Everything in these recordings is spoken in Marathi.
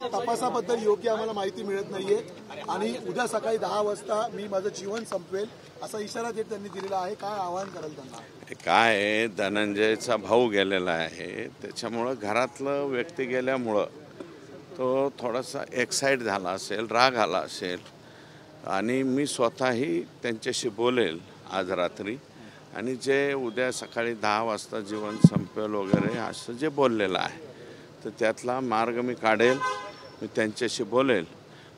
तपासाबद्दल योग्य आम्हाला माहिती मिळत नाहीये आणि उद्या सकाळी 10 वाजता मी माझं जीवन संपवेल असा इशारा त्यांनी दिलेला आहे. काय आवाहन कराल त्यांना? काय धनंजयचा भाऊ गेलेला आहे, त्याच्यामुळं घरातलं व्यक्ती गेल्यामुळं तो थोडासा एक्साइट झाला असेल, राग आला असेल आणि मी स्वतःही त्यांच्याशी बोलेल आज रात्री आणि जे उद्या सकाळी 10 वाजता जीवन संपेल वगैरे असं जे बोललेलं आहे तर त्यातला मार्ग मी काढेल, मी त्यांच्याशी बोलेल.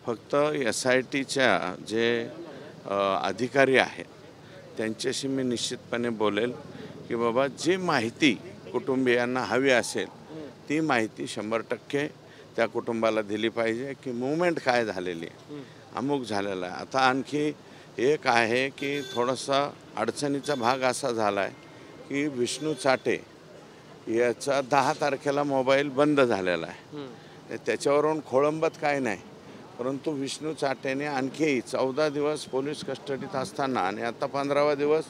फक्त SITच्या जे अधिकारी आहेत त्यांच्याशी मी निश्चितपणे बोलेल की बाबा जी माहिती कुटुंबियांना हवी असेल ती माहिती 100% त्या कुटुंबाला दिली पाहिजे की मूवमेंट काय झालेली आहे, अमुक झालेला आहे. आता आणखी एक आहे की थोडासा अडचणीचा भाग असा झाला आहे की विष्णू चाटे याचा 10 तारखेला मोबाईल बंद झालेला आहे. त्याच्यावरून खोळंबत काय नाही, परंतु विष्णू चाटेने आणखी 14 दिवस पोलीस कस्टडीत असताना आणि आता 15वा दिवस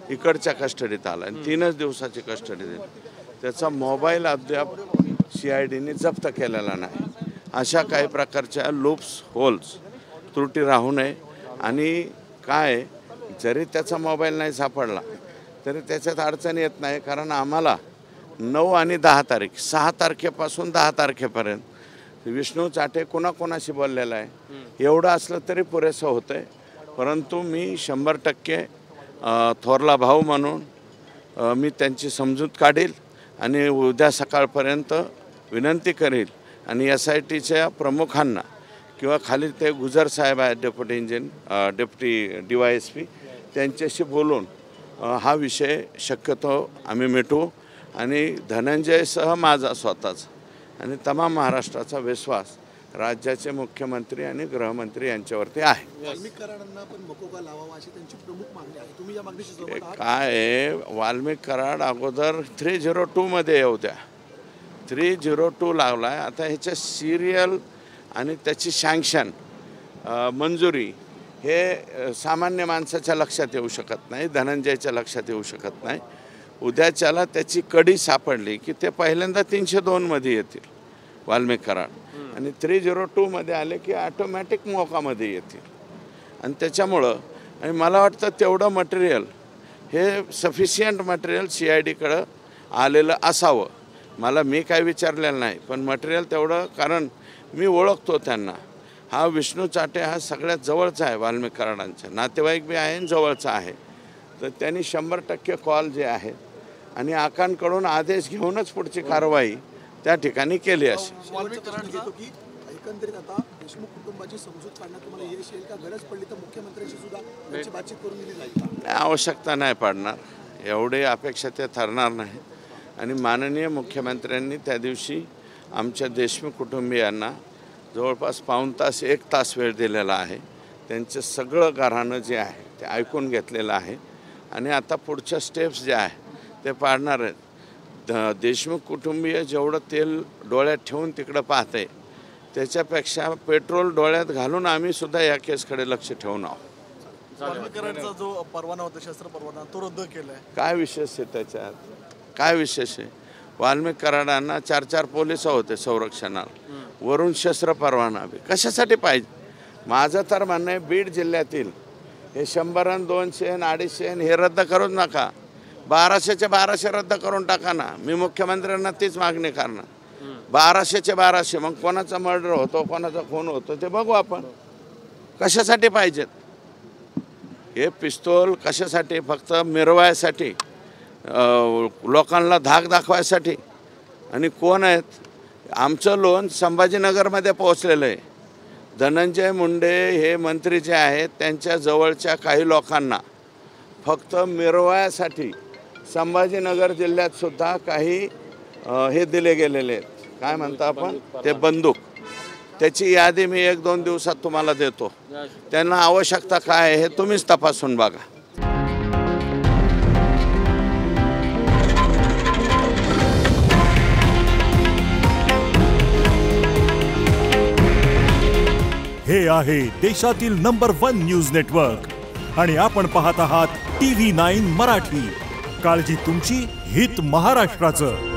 इकडच्या कस्टडीत आला आणि 3च दिवसाची कस्टडी दिली. त्याचा मोबाईल अद्याप CIDने जप्त केलेला नाही. अशा काही प्रकारच्या लूप्स होल्स त्रुटी राहू नये आणि काय जरी त्याचा मोबाईल नाही सापडला तरी त्याच्यात अडचण येत नाही, कारण आम्हाला 9 आणि 10 तारीख 6 तारखेपासून 10 तारखेपर्यंत विष्णू चाटे कोणाकोणाशी बोललेला आहे एवढं असलं तरी पुरेसं होतं आहे. परंतु मी 100% थोरला भाऊ म्हणून मी त्यांची समजूत काढील आणि उद्या सकाळपर्यंत विनंती करेल आणि SITच्या प्रमुखांना किंवा खाली ते गुजर साहेब आहेत डेप्युटी DYSP त्यांच्याशी बोलून हा विषय शक्यतो आम्ही मिटवू आणि धनंजयसह माझा स्वतःचा आणि तमाम महाराष्ट्राचा विश्वास राज्याचे मुख्यमंत्री आणि गृहमंत्री यांच्यावरती आहे. वाल्मिक कराडांना पण मकोका लावावा अशी त्यांची प्रमुख मागणी आहे. तुम्ही या मागणीशी सहमत आहात? काय वाल्मिक कराड अगोदर 302 मध्ये येऊ द्या. 302 लावला आहे. आता ह्याच्या सिरियल आणि त्याची सँक्शन मंजुरी हे सामान्य माणसाच्या लक्षात येऊ शकत नाही, धनंजयच्या लक्षात येऊ शकत नाही. उद्याच्याला त्याची कडी सापडली की ते पहिल्यांदा 302 मध्ये येतील वाल्मिक कराड आणि 302 मध्ये आले की ऑटोमॅटिक मोकामध्ये येतील आणि त्याच्यामुळं आणि मला वाटतं तेवढं मटेरियल हे सफिशियंट मटेरियल CIDकडं आलेलं असावं. मी काय विचारलेलं नाही, पण मटेरियल तेवढं, कारण मी ओळखतो त्यांना. हा विष्णू चाटे हा सगळ्यात जवळचा आहे वाल्मिक कराडांचा, नातेवाईक बी आहे आणि जवळचा आहे. तर त्यांनी 100% कॉल जे आहेत आणि आकांकडून आदेश घेऊनच पुढची कारवाई त्या ठिकाणी केली असेल. एकंदरीत आता देशमुख कुटुंबाची समजूत काढण्यात तुम्हाला यश येईल का? गरज पडली तर मुख्यमंत्र्यांशी सुद्धा त्यांची बातचीत करून दिली जाईल? आवश्यकता नाही पडणार, एवढी अपेक्षा ते ठरणार नाही. आणि माननीय मुख्यमंत्र्यांनी त्या दिवशी आमच्या देशमुख कुटुंबियांना जवळपास पाऊण तास 1 तास वेळ दिलेला आहे. त्यांचं सगळं घराणं जे आहे ते ऐकून घेतलेलं आहे आणि आता पुढच्या स्टेप्स जे आहे ते पाडणार आहेत. देशमुख कुटुंबीय जेवढं तेल डोळ्यात ठेवून तिकडं पाहते त्याच्यापेक्षा पेट्रोल डोळ्यात घालून आम्ही सुद्धा या केसकडे लक्ष ठेवून आहोत. वाल्मिक कराडचा जो परवाना होता, शस्त्र परवाना, तो रद्द केलाय. काय विशेष आहे त्याच्यात? काय विशेष आहे? वाल्मिक कराडांना 4 पोलिस होते संरक्षणाला, वरून शस्त्र परवाना कशासाठी पाहिजे? माझं तर म्हणणं आहे बीड जिल्ह्यातील हे 100 आणि 200 आणि 250 हे रद्द करूच नका, 1200चे 1200 रद्द करून टाका ना. मी मुख्यमंत्र्यांना तीच मागणी करणार. 1200चे 1200, मग कोणाचा मर्डर होतो, कोणाचा खून होतो ते बघू आपण. कशासाठी पाहिजेत हे पिस्तूल? कशासाठी? फक्त मिरवायसाठी, लोकांना धाक दाखवायसाठी. आणि कोण आहेत? आमचं लोन संभाजीनगरमध्ये पोहोचलेलं आहे. धनंजय मुंडे हे मंत्री जे आहेत त्यांच्या जवळच्या काही लोकांना फक्त मिरवायसाठी संभाजीनगर जिल्ह्यात सुद्धा काही हे दिले गेलेले आहेत, काय म्हणता आपण ते, बंदूक. त्याची यादी मी 1-2 दिवसात तुम्हाला देतो. त्यांना आवश्यकता काय आहे हे तुम्हीच तपासून बघा. हे आहे देशातील नंबर 1 न्यूज नेटवर्क आणि आपण पाहत आहात TV9 मराठी. काळजी तुमची, हित महाराष्ट्राचं.